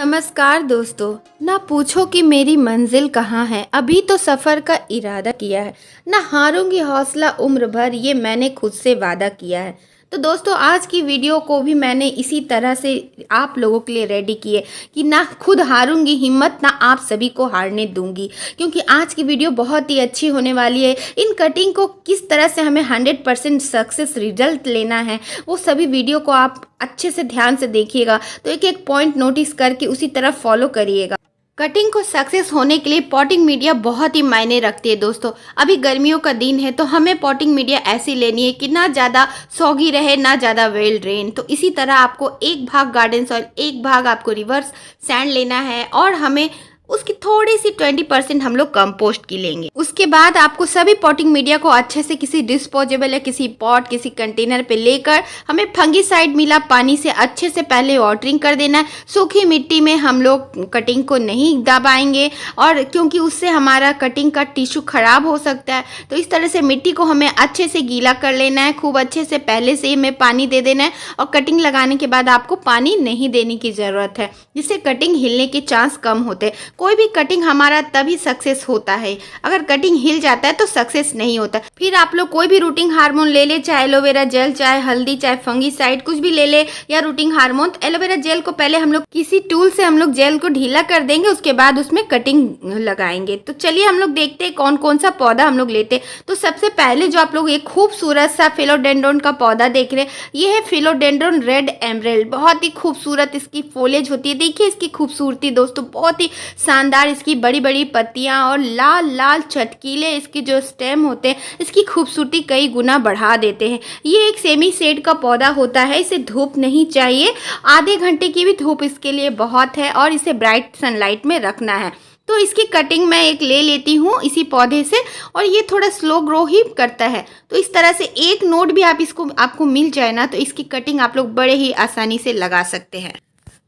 नमस्कार दोस्तों। ना पूछो कि मेरी मंजिल कहाँ है, अभी तो सफ़र का इरादा किया है। ना हारूंगी हौसला उम्र भर, ये मैंने खुद से वादा किया है। तो दोस्तों, आज की वीडियो को भी मैंने इसी तरह से आप लोगों के लिए रेडी की है कि ना खुद हारूंगी हिम्मत, ना आप सभी को हारने दूंगी। क्योंकि आज की वीडियो बहुत ही अच्छी होने वाली है। इन कटिंग को किस तरह से हमें 100% सक्सेस रिजल्ट लेना है, वो सभी वीडियो को आप अच्छे से ध्यान से देखिएगा। तो एक एक पॉइंट नोटिस करके उसी तरह फॉलो करिएगा। कटिंग को सक्सेस होने के लिए पॉटिंग मीडिया बहुत ही मायने रखती है दोस्तों। अभी गर्मियों का दिन है तो हमें पॉटिंग मीडिया ऐसी लेनी है कि ना ज़्यादा सॉगी रहे, ना ज़्यादा वेल ड्रेन। तो इसी तरह आपको एक भाग गार्डन सॉइल, एक भाग आपको रिवर्स सैंड लेना है और हमें उसकी थोड़ी सी 20% हम लोग कंपोस्ट की लेंगे। उसके बाद आपको सभी पॉटिंग मीडिया को अच्छे से किसी डिस्पोजेबल या किसी पॉट, किसी कंटेनर पे लेकर हमें फंगीसाइड मिला पानी से अच्छे से पहले वाटरिंग कर देना है। सूखी मिट्टी में हम लोग कटिंग को नहीं दबाएंगे, और क्योंकि उससे हमारा कटिंग का टिश्यू खराब हो सकता है। तो इस तरह से मिट्टी को हमें अच्छे से गीला कर लेना है, खूब अच्छे से पहले से ही हमें पानी दे देना है। और कटिंग लगाने के बाद आपको पानी नहीं देने की ज़रूरत है, जिससे कटिंग हिलने के चांस कम होते हैं। कोई भी कटिंग हमारा तभी सक्सेस होता है, अगर कटिंग हिल जाता है तो सक्सेस नहीं होता। फिर आप लोग कोई भी रूटिंग हार्मोन ले ले, चाहे एलोवेरा जेल, चाहे हल्दी, चाहे फंगीसाइड, कुछ भी ले ले या रूटिंग हार्मोन। एलोवेरा जेल को पहले हम लोग किसी टूल से हम लोग जेल को ढीला कर देंगे, उसके बाद उसमें कटिंग लगाएंगे। तो चलिए हम लोग देखते हैं कौन कौन सा पौधा हम लोग लेते हैं। तो सबसे पहले जो आप लोग एक खूबसूरत सा फिलोडेंड्रोन का पौधा देख रहे हैं, ये है फिलोडेंड्रोन रेड एमराल्ड। बहुत ही खूबसूरत इसकी फोलेज होती है। देखिए इसकी खूबसूरती दोस्तों, बहुत ही शानदार। इसकी बड़ी बड़ी पत्तियां और लाल लाल चटकीले इसके जो स्टेम होते हैं, इसकी खूबसूरती कई गुना बढ़ा देते हैं। ये एक सेमी शेड का पौधा होता है, इसे धूप नहीं चाहिए, आधे घंटे की भी धूप इसके लिए बहुत है, और इसे ब्राइट सनलाइट में रखना है। तो इसकी कटिंग मैं एक ले लेती हूँ इसी पौधे से, और ये थोड़ा स्लो ग्रो ही करता है। तो इस तरह से एक नोट भी आपको मिल जाए ना, तो इसकी कटिंग आप लोग बड़े ही आसानी से लगा सकते हैं।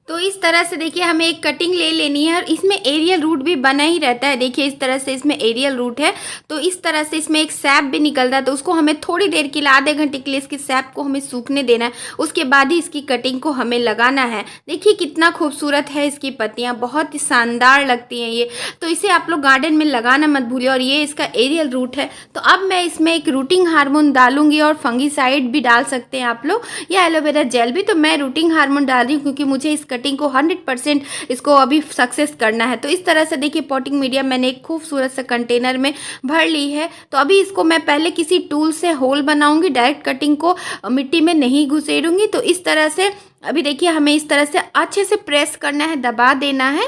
तो इस तरह से देखिए हमें एक कटिंग ले लेनी है, और इसमें एरियल रूट भी बना ही रहता है। देखिए इस तरह से इसमें एरियल रूट है, तो इस तरह से इसमें एक सैप भी निकलता है। तो उसको हमें थोड़ी देर के लिए, आधे घंटे के लिए इसकी सैप को हमें सूखने देना है। उसके बाद ही इसकी कटिंग को हमें लगाना है। देखिए कितना खूबसूरत है, इसकी पत्तियाँ बहुत ही शानदार लगती हैं ये। तो इसे आप लोग गार्डन में लगाना मत भूलिए। और ये इसका एरियल रूट है। तो अब मैं इसमें एक रूटिंग हार्मोन डालूंगी, और फंगीसाइड भी डाल सकते हैं आप लोग, या एलोवेरा जेल भी। तो मैं रूटिंग हार्मोन डाल रही हूँ क्योंकि मुझे इस कटिंग को 100% इसको अभी सक्सेस करना है। तो इस तरह से देखिए पॉटिंग मीडिया मैंने एक खूबसूरत सा कंटेनर में भर ली है। तो अभी इसको मैं पहले किसी टूल से होल बनाऊंगी, डायरेक्ट कटिंग को मिट्टी में नहीं घुसेरूंगी। तो इस तरह से अभी देखिए हमें इस तरह से अच्छे से प्रेस करना है, दबा देना है।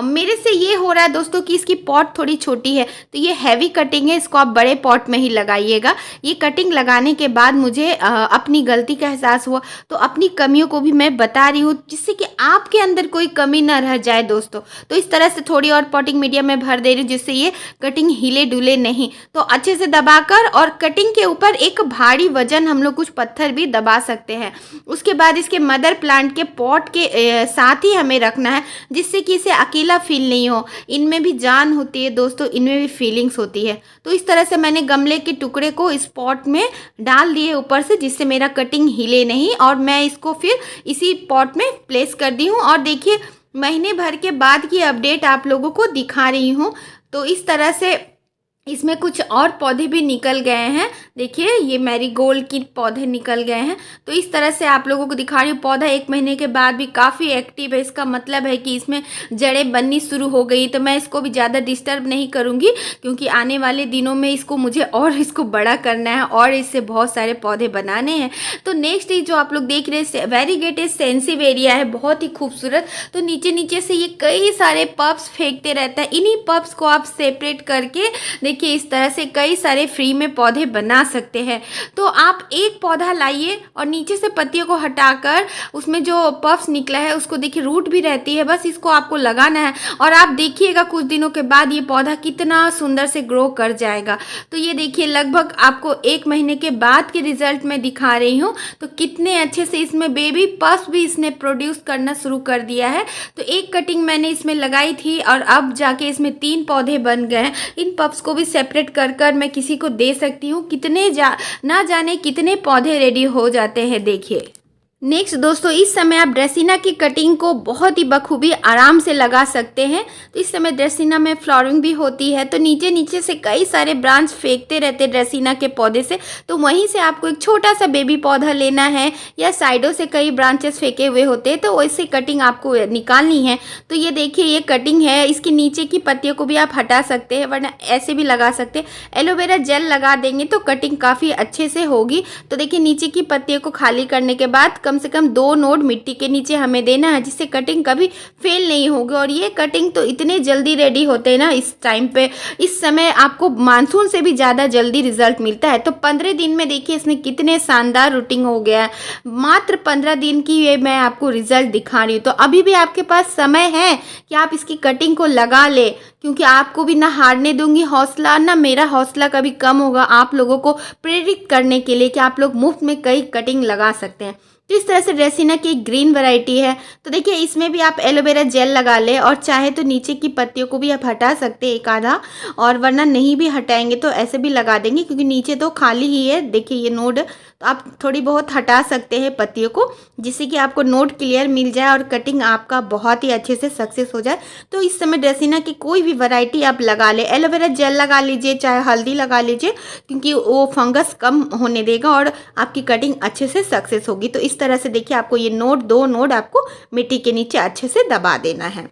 मेरे से ये हो रहा है दोस्तों कि इसकी पॉट थोड़ी छोटी है, तो ये हैवी कटिंग है, इसको आप बड़े पॉट में ही लगाइएगा। ये कटिंग लगाने के बाद मुझे अपनी गलती का एहसास हुआ, तो अपनी कमियों को भी मैं बता रही हूँ, जिससे कि आपके अंदर कोई कमी ना रह जाए दोस्तों। तो इस तरह से थोड़ी और पॉटिंग मीडिया में भर दे रही हूँ, जिससे ये कटिंग हिले डुले नहीं। तो अच्छे से दबाकर, और कटिंग के ऊपर एक भारी वजन हम लोग कुछ पत्थर भी दबा सकते हैं। उसके बाद इसके मदर प्लांट के पॉट के साथ ही हमें रखना है, जिससे कि इसे अकेला फील नहीं हो। इनमें भी जान होती है दोस्तों, इनमें भी फीलिंग्स होती है। तो इस तरह से मैंने गमले के टुकड़े को इस पॉट में डाल दिए ऊपर से, जिससे मेरा कटिंग हिले नहीं। और मैं इसको फिर इसी पॉट में प्लेस कर दी हूँ, और देखिए महीने भर के बाद की अपडेट आप लोगों को दिखा रही हूँ। तो इस तरह से इसमें कुछ और पौधे भी निकल गए हैं। देखिए ये मैरीगोल्ड की पौधे निकल गए हैं। तो इस तरह से आप लोगों को दिखा रही हूँ। पौधा 1 महीने के बाद भी काफ़ी एक्टिव है, इसका मतलब है कि इसमें जड़ें बननी शुरू हो गई। तो मैं इसको भी ज़्यादा डिस्टर्ब नहीं करूँगी, क्योंकि आने वाले दिनों में मुझे और इसको बड़ा करना है, और इससे बहुत सारे पौधे बनाने हैं। तो नेक्स्ट जो आप लोग देख रहे हैं वेरीगेटेड सेंसिव एरिया है, बहुत ही खूबसूरत। तो नीचे नीचे से ये कई सारे पप्स फेंकते रहता है। इन्हीं पप्स को आप सेपरेट करके देखिए इस तरह से कई सारे फ्री में पौधे बना सकते हैं। तो आप एक पौधा लाइए, और नीचे से पत्तियों को हटाकर उसमें जो पफ्स निकला है उसको देखिए, रूट भी रहती है, बस इसको आपको लगाना है। और आप देखिएगा कुछ दिनों के बाद ये पौधा कितना सुंदर से ग्रो कर जाएगा। तो ये देखिए लगभग आपको 1 महीने के बाद के रिजल्ट में दिखा रही हूँ। तो कितने अच्छे से इसमें बेबी पफ्स भी इसने प्रोड्यूस करना शुरू कर दिया है। तो एक कटिंग मैंने इसमें लगाई थी, और अब जाके इसमें 3 पौधे बन गए हैं। इन पफ्स को भी सेपरेट कर मैं किसी को दे सकती हूँ। ना जाने कितने पौधे रेडी हो जाते हैं। देखिए नेक्स्ट दोस्तों, इस समय आप ड्रेसिना की कटिंग को बहुत ही बखूबी आराम से लगा सकते हैं। तो इस समय ड्रेसिना में फ्लावरिंग भी होती है, तो नीचे नीचे से कई सारे ब्रांच फेंकते रहते हैं ड्रेसिना के पौधे से। तो वहीं से आपको एक छोटा सा बेबी पौधा लेना है, या साइडों से कई ब्रांचेस फेंके हुए होते हैं, तो वैसे कटिंग आपको निकालनी है। तो ये देखिए, ये कटिंग है, इसकी नीचे की पत्तियों को भी आप हटा सकते हैं, वरना ऐसे भी लगा सकते हैं। एलोवेरा जेल लगा देंगे तो कटिंग काफ़ी अच्छे से होगी। तो देखिए, नीचे की पत्तियों को खाली करने के बाद कम से कम 2 नोड मिट्टी के नीचे हमें देना है, जिससे कटिंग कभी फेल नहीं होगी। और ये कटिंग तो इतने जल्दी रेडी होते हैं ना इस टाइम पे, इस समय आपको मानसून से भी ज़्यादा जल्दी रिजल्ट मिलता है। तो 15 दिन में देखिए इसमें कितने शानदार रूटिंग हो गया है। मात्र 15 दिन की ये मैं आपको रिजल्ट दिखा रही हूँ। तो अभी भी आपके पास समय है कि आप इसकी कटिंग को लगा ले, क्योंकि आपको भी ना हारने दूंगी हौसला, ना मेरा हौसला कभी कम होगा आप लोगों को प्रेरित करने के लिए कि आप लोग मुफ्त में कई कटिंग लगा सकते हैं। तो इस तरह से ड्रेसिना की एक ग्रीन वैरायटी है। तो देखिए, इसमें भी आप एलोवेरा जेल लगा ले, और चाहे तो नीचे की पत्तियों को भी आप हटा सकते हैं एक आधा, और वरना नहीं भी हटाएंगे तो ऐसे भी लगा देंगे, क्योंकि नीचे तो खाली ही है। देखिए ये नोड, तो आप थोड़ी बहुत हटा सकते हैं पत्तियों को, जिससे कि आपको नोड क्लियर मिल जाए और कटिंग आपका बहुत ही अच्छे से सक्सेस हो जाए। तो इस समय ड्रेसिना की कोई भी वैरायटी आप लगा ले, एलोवेरा जेल लगा लीजिए, चाहे हल्दी लगा लीजिए, क्योंकि वो फंगस कम होने देगा और आपकी कटिंग अच्छे से सक्सेस होगी। तो इस तरह से देखिए, आपको ये नोड 2 नोड आपको मिट्टी के नीचे अच्छे से दबा देना है।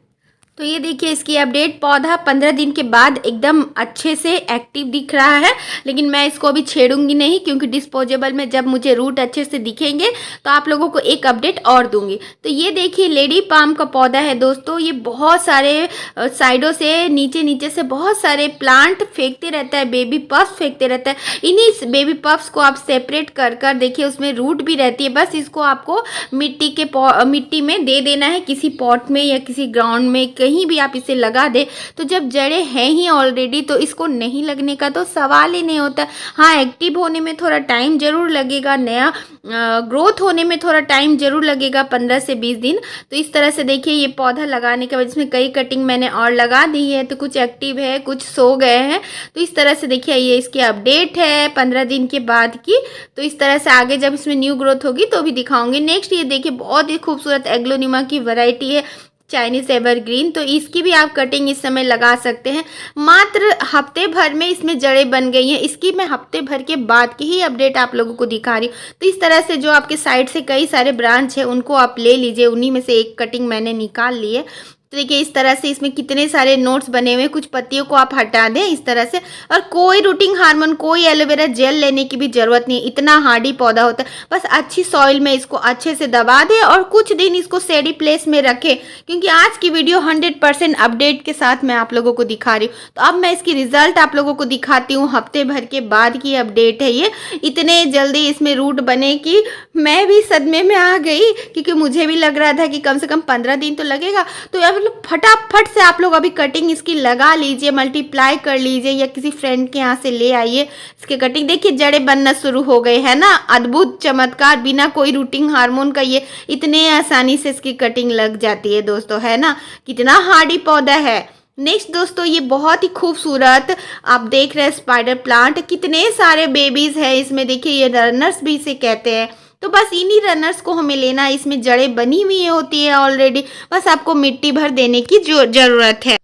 तो ये देखिए, इसकी अपडेट, पौधा 15 दिन के बाद एकदम अच्छे से एक्टिव दिख रहा है। लेकिन मैं इसको अभी छेड़ूंगी नहीं, क्योंकि डिस्पोजेबल में जब मुझे रूट अच्छे से दिखेंगे तो आप लोगों को एक अपडेट और दूंगी। तो ये देखिए, लेडी पाम का पौधा है दोस्तों। ये बहुत सारे साइडों से नीचे नीचे से बहुत सारे प्लांट फेंकते रहता है, बेबी पफ्स फेंकते रहता है। इन्हीं बेबी पफ्स को आप सेपरेट कर कर देखिए, उसमें रूट भी रहती है। बस इसको आपको मिट्टी में दे देना है, किसी पॉट में या किसी ग्राउंड में, कहीं भी आप इसे लगा दे। तो जब जड़ें हैं ही ऑलरेडी, तो इसको नहीं लगने का तो सवाल ही नहीं होता। हाँ, एक्टिव होने में थोड़ा टाइम जरूर लगेगा, नया ग्रोथ होने में थोड़ा टाइम जरूर लगेगा, 15 से 20 दिन। तो इस तरह से देखिए, ये पौधा लगाने के बाद इसमें कई कटिंग मैंने और लगा दी है, तो कुछ एक्टिव है, कुछ सो गए हैं। तो इस तरह से देखिए, ये इसकी अपडेट है 15 दिन के बाद की। तो इस तरह से आगे जब इसमें न्यू ग्रोथ होगी तो भी दिखाऊंगी। नेक्स्ट ये देखिए, बहुत ही खूबसूरत एग्लोनिमा की वैरायटी है, चाइनीज एवरग्रीन। तो इसकी भी आप कटिंग इस समय लगा सकते हैं। मात्र हफ्ते भर में इसमें जड़ें बन गई हैं। इसकी मैं हफ्ते भर के बाद की ही अपडेट आप लोगों को दिखा रही हूँ। तो इस तरह से जो आपके साइड से कई सारे ब्रांच है, उनको आप ले लीजिए, उन्हीं में से एक कटिंग मैंने निकाल ली है। तो देखिए, इस तरह से इसमें कितने सारे नोट्स बने हुए हैं। कुछ पत्तियों को आप हटा दें इस तरह से, और कोई रूटिंग हार्मोन, कोई एलोवेरा जेल लेने की भी जरूरत नहीं, इतना हार्डी पौधा होता है। बस अच्छी सॉइल में इसको अच्छे से दबा दें और कुछ दिन इसको शेडी प्लेस में रखें, क्योंकि आज की वीडियो 100% अपडेट के साथ मैं आप लोगों को दिखा रही हूँ। तो अब मैं इसकी रिजल्ट आप लोगों को दिखाती हूँ। हफ्ते भर के बाद की अपडेट है ये। इतने जल्दी इसमें रूट बने कि मैं भी सदमे में आ गई, क्योंकि मुझे भी लग रहा था कि कम से कम 15 दिन तो लगेगा। तो अब फटाफट से आप लोग अभी कटिंग इसकी लगा लीजिए, मल्टीप्लाई कर लीजिए, या किसी फ्रेंड के यहाँ से ले आइए इसके कटिंग। देखिए, जड़ें बनना शुरू हो गए हैं ना, अद्भुत चमत्कार, बिना कोई रूटिंग हार्मोन का ये इतने आसानी से इसकी कटिंग लग जाती है दोस्तों, है ना। कितना हार्डी पौधा है। नेक्स्ट दोस्तों, ये बहुत ही खूबसूरत आप देख रहे हैं स्पाइडर प्लांट, कितने सारे बेबीज है इसमें। देखिए, ये रनर्स भी इसे कहते हैं। तो बस इन्हीं रनर्स को हमें लेना है। इसमें जड़ें बनी हुई होती है ऑलरेडी, बस आपको मिट्टी भर देने की जरूरत है।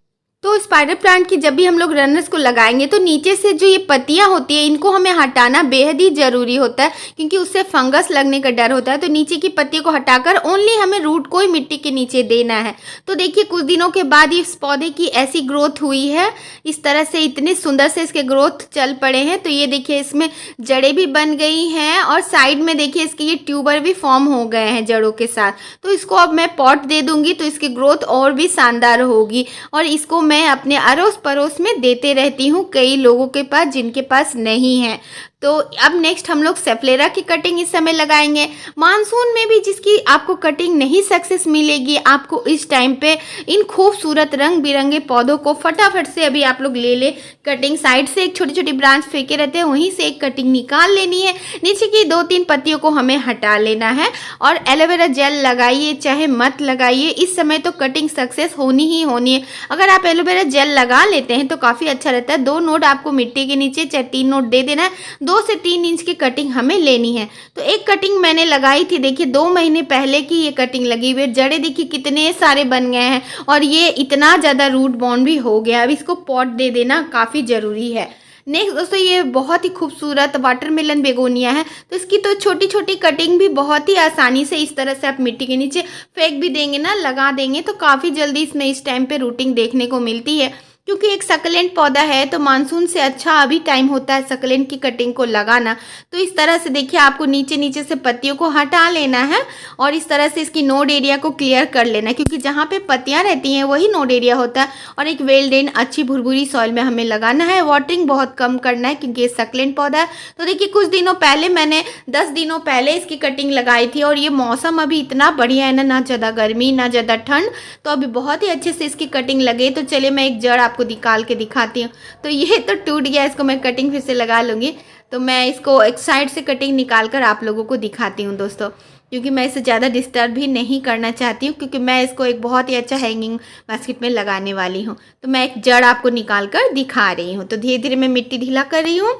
तो स्पाइडर प्लांट की जब भी हम लोग रनर्स को लगाएंगे, तो नीचे से जो ये पत्तियां होती है, इनको हमें हटाना बेहद ही ज़रूरी होता है, क्योंकि उससे फंगस लगने का डर होता है। तो नीचे की पत्तियों को हटाकर ओनली हमें रूट को ही मिट्टी के नीचे देना है। तो देखिए, कुछ दिनों के बाद इस पौधे की ऐसी ग्रोथ हुई है, इस तरह से इतने सुंदर से इसके ग्रोथ चल पड़े हैं। तो ये देखिए, इसमें जड़ें भी बन गई हैं, और साइड में देखिए इसके ये ट्यूबर भी फॉर्म हो गए हैं जड़ों के साथ। तो इसको अब मैं पॉट दे दूंगी, तो इसकी ग्रोथ और भी शानदार होगी। और इसको मैं अपने अड़ोस पड़ोस में देते रहती हूँ, कई लोगों के पास जिनके पास नहीं है। तो अब नेक्स्ट हम लोग सेफ्लेरा की कटिंग इस समय लगाएंगे। मानसून में भी जिसकी आपको कटिंग नहीं सक्सेस मिलेगी, आपको इस टाइम पे इन खूबसूरत रंग बिरंगे पौधों को फटाफट से अभी आप लोग ले ले कटिंग। साइड से एक छोटी छोटी ब्रांच फेंके रहते हैं, वहीं से एक कटिंग निकाल लेनी है। नीचे की 2-3 पत्तियों को हमें हटा लेना है, और एलोवेरा जेल लगाइए चाहे मत लगाइए, इस समय तो कटिंग सक्सेस होनी ही होनी है। अगर आप एलोवेरा जेल लगा लेते हैं तो काफ़ी अच्छा रहता है। 2 नोड आपको मिट्टी के नीचे चाहे 3 नोड दे देना है, 2 से 3 इंच की कटिंग हमें लेनी है। तो एक कटिंग मैंने लगाई थी, देखिए 2 महीने पहले की ये कटिंग लगी हुई है। जड़ें देखिए कितने सारे बन गए हैं और ये इतना ज़्यादा रूट बाउंड भी हो गया। अब इसको पॉट दे देना काफ़ी ज़रूरी है। नेक्स्ट दोस्तों ये बहुत ही खूबसूरत वाटरमेलन बेगोनिया है। तो इसकी तो छोटी छोटी कटिंग भी बहुत ही आसानी से इस तरह से आप मिट्टी के नीचे फेंक भी देंगे ना, लगा देंगे तो काफ़ी जल्दी इसमें इस टाइम पे रूटिंग देखने को मिलती है। क्योंकि एक सकलेंट पौधा है तो मानसून से अच्छा अभी टाइम होता है सकलेंट की कटिंग को लगाना। तो इस तरह से देखिए आपको नीचे नीचे से पत्तियों को हटा लेना है और इस तरह से इसकी नोड एरिया को क्लियर कर लेना है, क्योंकि जहाँ पे पत्तियाँ रहती हैं वही नोड एरिया होता है। और एक वेल ड्रेन अच्छी भुरभुरी सॉइल में हमें लगाना है। वाटरिंग बहुत कम करना है क्योंकि ये सकलेंट पौधा है। तो देखिए कुछ दिनों पहले मैंने 10 दिनों पहले इसकी कटिंग लगाई थी और ये मौसम अभी इतना बढ़िया है ना ज़्यादा गर्मी ना ज़्यादा ठंड, तो अभी बहुत ही अच्छे से इसकी कटिंग लगे। तो चलिए मैं एक जड़ आपको निकाल के दिखाती हूँ। तो ये तो टूट गया, इसको मैं कटिंग फिर से लगा लूँगी। तो मैं इसको एक साइड से कटिंग निकाल कर आप लोगों को दिखाती हूँ दोस्तों, क्योंकि मैं इसे ज़्यादा डिस्टर्ब भी नहीं करना चाहती हूँ, क्योंकि मैं इसको एक बहुत ही अच्छा हैंगिंग बास्केट में लगाने वाली हूँ। तो मैं एक जड़ आपको निकाल कर दिखा रही हूँ। तो धीरे धीरे मैं मिट्टी ढीला कर रही हूँ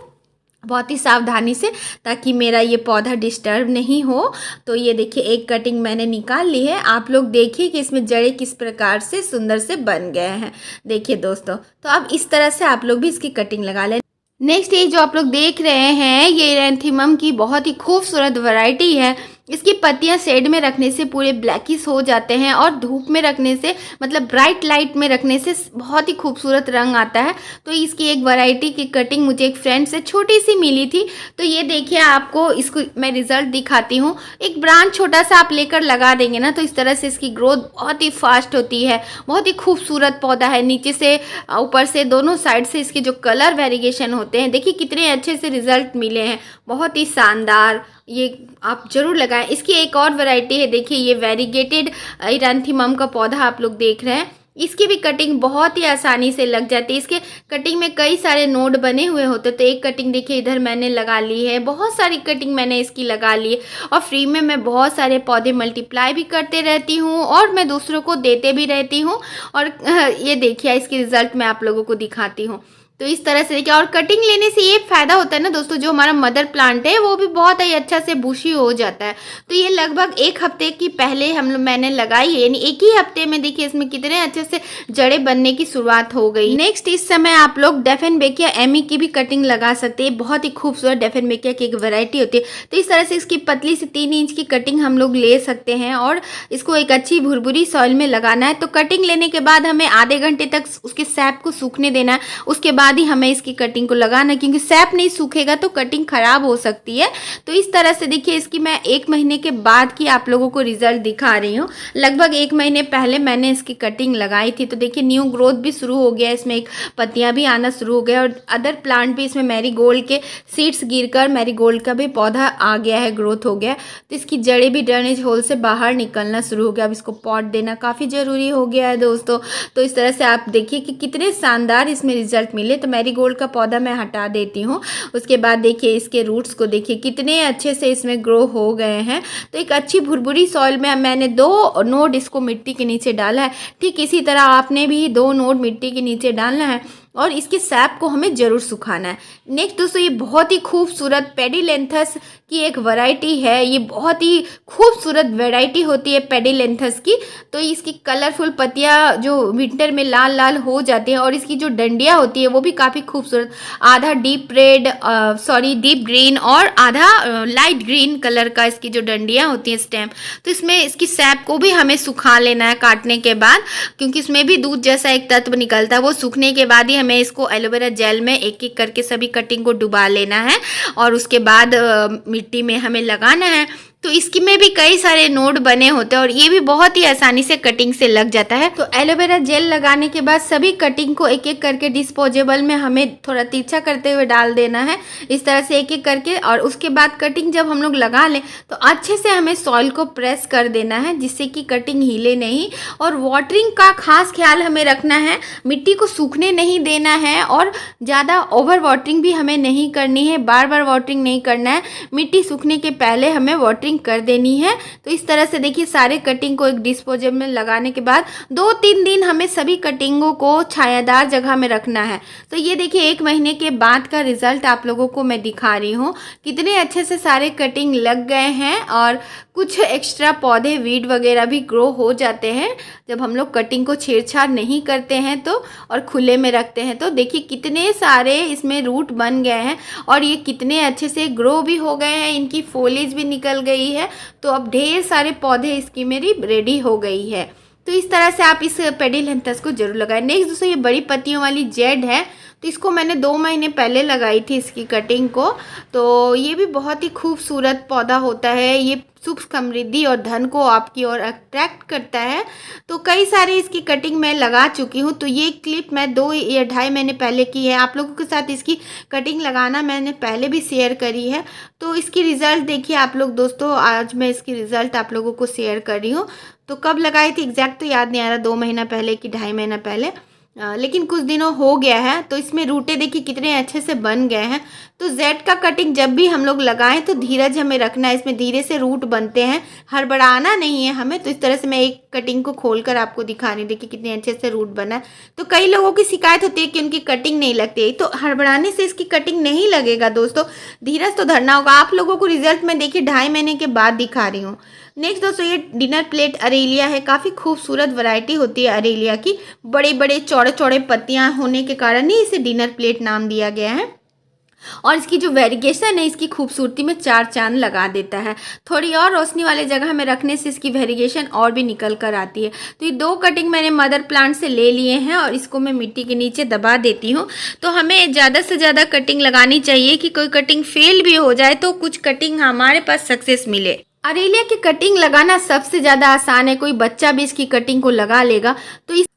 बहुत ही सावधानी से, ताकि मेरा ये पौधा डिस्टर्ब नहीं हो। तो ये देखिए एक कटिंग मैंने निकाल ली है। आप लोग देखिए कि इसमें जड़ें किस प्रकार से सुंदर से बन गए हैं। देखिए दोस्तों, तो अब इस तरह से आप लोग भी इसकी कटिंग लगा लें। नेक्स्ट ये जो आप लोग देख रहे हैं ये एरेंथीमम की बहुत ही खूबसूरत वैरायटी है। इसकी पत्तियां शेड में रखने से पूरे ब्लैकिश हो जाते हैं और धूप में रखने से मतलब ब्राइट लाइट में रखने से बहुत ही खूबसूरत रंग आता है। तो इसकी एक वैरायटी की कटिंग मुझे एक फ्रेंड से छोटी सी मिली थी। तो ये देखिए आपको इसको मैं रिजल्ट दिखाती हूँ। एक ब्रांच छोटा सा आप लेकर लगा देंगे ना तो इस तरह से इसकी ग्रोथ बहुत ही फास्ट होती है। बहुत ही खूबसूरत पौधा है। नीचे से ऊपर से दोनों साइड से इसके जो कलर वेरिएशन होते हैं, देखिए कितने अच्छे से रिजल्ट मिले हैं, बहुत ही शानदार। ये आप जरूर लगाएं। इसकी एक और वैरायटी है, देखिए ये वेरीगेटेड एरेंथीमम का पौधा आप लोग देख रहे हैं। इसकी भी कटिंग बहुत ही आसानी से लग जाती है। इसके कटिंग में कई सारे नोड बने हुए होते, तो एक कटिंग देखिए इधर मैंने लगा ली है। बहुत सारी कटिंग मैंने इसकी लगा ली है और फ्री में मैं बहुत सारे पौधे मल्टीप्लाई भी करते रहती हूँ और मैं दूसरों को देते भी रहती हूँ। और ये देखिए इसकी रिजल्ट मैं आप लोगों को दिखाती हूँ। तो इस तरह से देखिए, और कटिंग लेने से ये फ़ायदा होता है ना दोस्तों, जो हमारा मदर प्लांट है वो भी बहुत ही अच्छा से बुशी हो जाता है। तो ये लगभग 1 हफ्ते की पहले मैंने लगाई है, यानी 1 ही हफ्ते में देखिए इसमें कितने अच्छे से जड़ें बनने की शुरुआत हो गई। नेक्स्ट इस समय आप लोग डेफेनबेकिया एमी की भी कटिंग लगा सकते हैं। बहुत ही खूबसूरत डेफेनबेकिया की एक वैरायटी होती है। तो इस तरह से इसकी पतली से 3 इंच की कटिंग हम लोग ले सकते हैं और इसको एक अच्छी भुरभुरी सॉइल में लगाना है। तो कटिंग लेने के बाद हमें आधे घंटे तक उसके सैप को सूखने देना है। उसके बाद ही हमें इसकी कटिंग को लगाना, क्योंकि सैप नहीं सूखेगा तो कटिंग खराब हो सकती है। तो इस तरह से देखिए इसकी मैं 1 महीने के बाद की आप लोगों को रिजल्ट दिखा रही हूँ। लगभग 1 महीने पहले मैंने इसकी कटिंग लगाई थी। तो देखिए न्यू ग्रोथ भी शुरू हो गया, इसमें एक पत्तियां भी आना शुरू हो गया और अदर प्लांट भी, इसमें मैरीगोल्ड के सीड्स गिरकर मैरीगोल्ड का भी पौधा आ गया है, ग्रोथ हो गया। तो इसकी जड़ें भी ड्रेनेज होल से बाहर निकलना शुरू हो गया। अब इसको पॉट देना काफ़ी ज़रूरी हो गया है दोस्तों। तो इस तरह से आप देखिए कि कितने शानदार इसमें रिजल्ट मिले। तो मैरीगोल्ड का पौधा मैं हटा देती हूँ। उसके बाद देखिए इसके रूट्स को देखिए कितने अच्छे से इसमें ग्रो हो गए हैं। तो एक अच्छी भुरभुरी सॉइल में मैंने 2 नोड इसको मिट्टी के नीचे डाला है। ठीक इसी तरह आपने भी 2 नोड मिट्टी के नीचे डालना है और इसके सैप को हमें ज़रूर सुखाना है। नेक्स्ट दोस्तों ये बहुत ही खूबसूरत पेडिलेंथस की एक वैरायटी है। ये बहुत ही खूबसूरत वैरायटी होती है पेडिलेंथस की। तो इसकी कलरफुल पत्तियां जो विंटर में लाल लाल हो जाती हैं और इसकी जो डंडियां होती है वो भी काफ़ी खूबसूरत, आधा डीप ग्रीन और आधा लाइट ग्रीन कलर का इसकी जो डंडियां होती हैं स्टेम। तो इसमें इसकी सैप को भी हमें सुखा लेना है काटने के बाद, क्योंकि इसमें भी दूध जैसा एक तत्व निकलता है। वो सूखने के बाद ही हमें इसको एलोवेरा जेल में एक एक करके सभी कटिंग को डुबा लेना है और उसके बाद मिट्टी में हमें लगाना है। तो इसकी में भी कई सारे नोड बने होते हैं और ये भी बहुत ही आसानी से कटिंग से लग जाता है। तो एलोवेरा जेल लगाने के बाद सभी कटिंग को एक एक करके डिस्पोजेबल में हमें थोड़ा तिरछा करते हुए डाल देना है, इस तरह से एक एक करके। और उसके बाद कटिंग जब हम लोग लगा लें तो अच्छे से हमें सॉइल को प्रेस कर देना है, जिससे कि कटिंग हिले नहीं। और वाटरिंग का खास ख्याल हमें रखना है, मिट्टी को सूखने नहीं देना है और ज़्यादा ओवर वाटरिंग भी हमें नहीं करनी है, बार बार वाटरिंग नहीं करना है। मिट्टी सूखने के पहले हमें वाटरिंग कटिंग कर देनी है। तो इस तरह से देखिए सारे कटिंग को एक डिस्पोजेबल में लगाने के बाद 2-3 दिन हमें सभी कटिंगों को छायादार जगह में रखना है। तो ये देखिए 1 महीने के बाद का रिजल्ट आप लोगों को मैं दिखा रही हूँ। कितने अच्छे से सारे कटिंग लग गए हैं और कुछ एक्स्ट्रा पौधे वीड वगैरह भी ग्रो हो जाते हैं जब हम लोग कटिंग को छेड़छाड़ नहीं करते हैं तो, और खुले में रखते हैं। तो देखिए कितने सारे इसमें रूट बन गए हैं और ये कितने अच्छे से ग्रो भी हो गए हैं, इनकी फॉलिज भी निकल गई है। तो अब ढेर सारे पौधे इसकी मेरी रेडी हो गई है। तो इस तरह से आप इस पेडिलहंथस को जरूर लगाएं। नेक्स्ट दोस्तों ये बड़ी पत्तियों वाली जेड है, तो इसको मैंने 2 महीने पहले लगाई थी इसकी कटिंग को। तो ये भी बहुत ही खूबसूरत पौधा होता है, ये सुख समृद्धि और धन को आपकी ओर अट्रैक्ट करता है। तो कई सारे इसकी कटिंग मैं लगा चुकी हूँ। तो ये क्लिप मैं 2 या 2.5 महीने पहले की है, आप लोगों के साथ इसकी कटिंग लगाना मैंने पहले भी शेयर करी है। तो इसकी रिज़ल्ट देखिए आप लोग दोस्तों, आज मैं इसकी रिज़ल्ट आप लोगों को शेयर कर रही हूँ। तो कब लगाई थी एग्जैक्ट तो याद नहीं आ रहा, 2 महीना पहले कि 2.5 महीना पहले, लेकिन कुछ दिनों हो गया है। तो इसमें रूटे देखिए कितने अच्छे से बन गए हैं। तो जेड का कटिंग जब भी हम लोग लगाएं तो धीरज हमें रखना है, इसमें धीरे से रूट बनते हैं, हड़बड़ाना नहीं है हमें। तो इस तरह से मैं एक कटिंग को खोलकर आपको दिखा रही हूँ, देखिए कितने अच्छे से रूट बना है। तो कई लोगों की शिकायत होती है कि उनकी कटिंग नहीं लगती है, तो हड़बड़ाने से इसकी कटिंग नहीं लगेगा दोस्तों, धीरज तो धरना होगा। आप लोगों को रिजल्ट में देखिए 2.5 महीने के बाद दिखा रही हूँ। नेक्स्ट दोस्तों ये डिनर प्लेट अरेलिया है, काफ़ी खूबसूरत वैरायटी होती है अरेलिया की। बड़े बड़े चौड़े चौड़े पत्तियां होने के कारण ही इसे डिनर प्लेट नाम दिया गया है। और इसकी जो वेरिगेशन है इसकी खूबसूरती में 4 चांद लगा देता है। थोड़ी और रोशनी वाले जगह में रखने से इसकी वेरिगेशन और भी निकल कर आती है। तो ये 2 कटिंग मैंने मदर प्लांट से ले लिए हैं और इसको मैं मिट्टी के नीचे दबा देती हूँ। तो हमें ज़्यादा से ज़्यादा कटिंग लगानी चाहिए कि कोई कटिंग फेल भी हो जाए तो कुछ कटिंग हमारे पास सक्सेस मिले। अरेलिया की कटिंग लगाना सबसे ज़्यादा आसान है, कोई बच्चा भी इसकी कटिंग को लगा लेगा। तो इस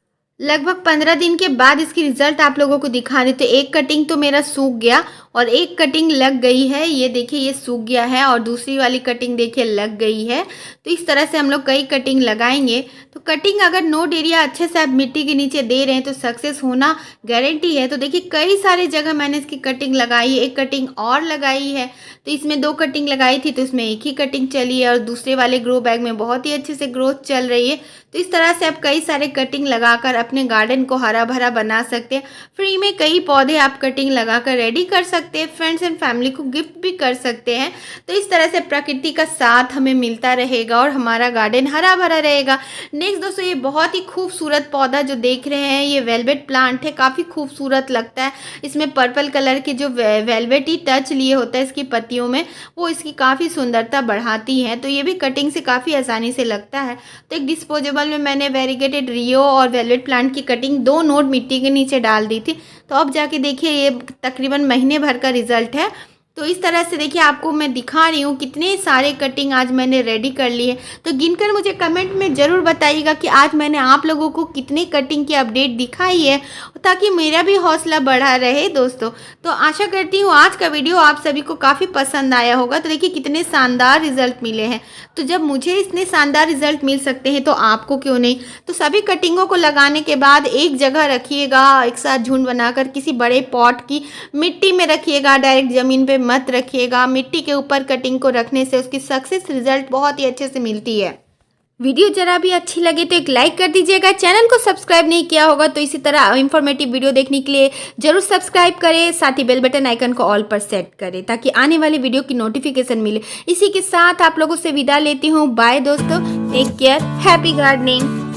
लगभग 15 दिन के बाद इसकी रिजल्ट आप लोगों को दिखा रही। तो एक कटिंग तो मेरा सूख गया और एक कटिंग लग गई है, ये देखिए ये सूख गया है, और दूसरी वाली कटिंग देखिए लग गई है। तो इस तरह से हम लोग कई कटिंग लगाएंगे। तो कटिंग अगर नोड एरिया अच्छे से आप मिट्टी के नीचे दे रहे हैं तो सक्सेस होना गारंटी है। तो देखिए कई सारे जगह मैंने इसकी कटिंग लगाई है, एक कटिंग और लगाई है। तो इसमें 2 कटिंग लगाई थी तो इसमें एक ही कटिंग चली है और दूसरे वाले ग्रो बैग में बहुत ही अच्छे से ग्रोथ चल रही है। तो इस तरह से आप कई सारे कटिंग लगाकर अपने गार्डन को हरा भरा बना सकते हैं। फ्री में कई पौधे आप कटिंग लगाकर रेडी कर सकते हैं, फ्रेंड्स एंड फैमिली को गिफ्ट भी कर सकते हैं। तो इस तरह से प्रकृति का साथ हमें मिलता रहेगा और हमारा गार्डन हरा भरा रहेगा। नेक्स्ट दोस्तों ये बहुत ही खूबसूरत पौधा जो देख रहे हैं ये वेलवेट प्लांट है, काफ़ी खूबसूरत लगता है। इसमें पर्पल कलर के जो वेलवेटी टच लिए होता है इसकी पत्तियों में, वो इसकी काफ़ी सुंदरता बढ़ाती है। तो ये भी कटिंग से काफ़ी आसानी से लगता है। तो एक डिस्पोजेबल में मैंने वेरीगेटेड रियो और वेलवेट प्लांट की कटिंग 2 नोड मिट्टी के नीचे डाल दी थी। तो अब जाके देखिए ये तकरीबन महीने भर का रिजल्ट है। तो इस तरह से देखिए आपको मैं दिखा रही हूँ कितने सारे कटिंग आज मैंने रेडी कर लिए। तो गिनकर मुझे कमेंट में ज़रूर बताइएगा कि आज मैंने आप लोगों को कितने कटिंग की अपडेट दिखाई है, ताकि मेरा भी हौसला बढ़ा रहे दोस्तों। तो आशा करती हूँ आज का वीडियो आप सभी को काफ़ी पसंद आया होगा। तो देखिए कितने शानदार रिजल्ट मिले हैं। तो जब मुझे इतने शानदार रिजल्ट मिल सकते हैं तो आपको क्यों नहीं। तो सभी कटिंगों को लगाने के बाद एक जगह रखिएगा, एक साथ झुंड बनाकर किसी बड़े पॉट की मिट्टी में रखिएगा, डायरेक्ट ज़मीन पे मत रखिएगा। मिट्टी के ऊपर कटिंग को रखने से उसकी सक्सेस रिजल्ट बहुत ही अच्छे से मिलती है। वीडियो जरा भी अच्छी लगे तो एक लाइक कर दीजिएगा। चैनल को सब्सक्राइब नहीं किया होगा तो इसी तरह इंफॉर्मेटिव वीडियो देखने के लिए जरूर सब्सक्राइब करें, साथ ही बेल बटन आइकन को ऑल पर सेट करें ताकि आने वाले वीडियो की नोटिफिकेशन मिले। इसी के साथ आप लोगों से विदा लेती हूँ। बाय दोस्तों, टेक केयर, हैप्पी गार्डनिंग।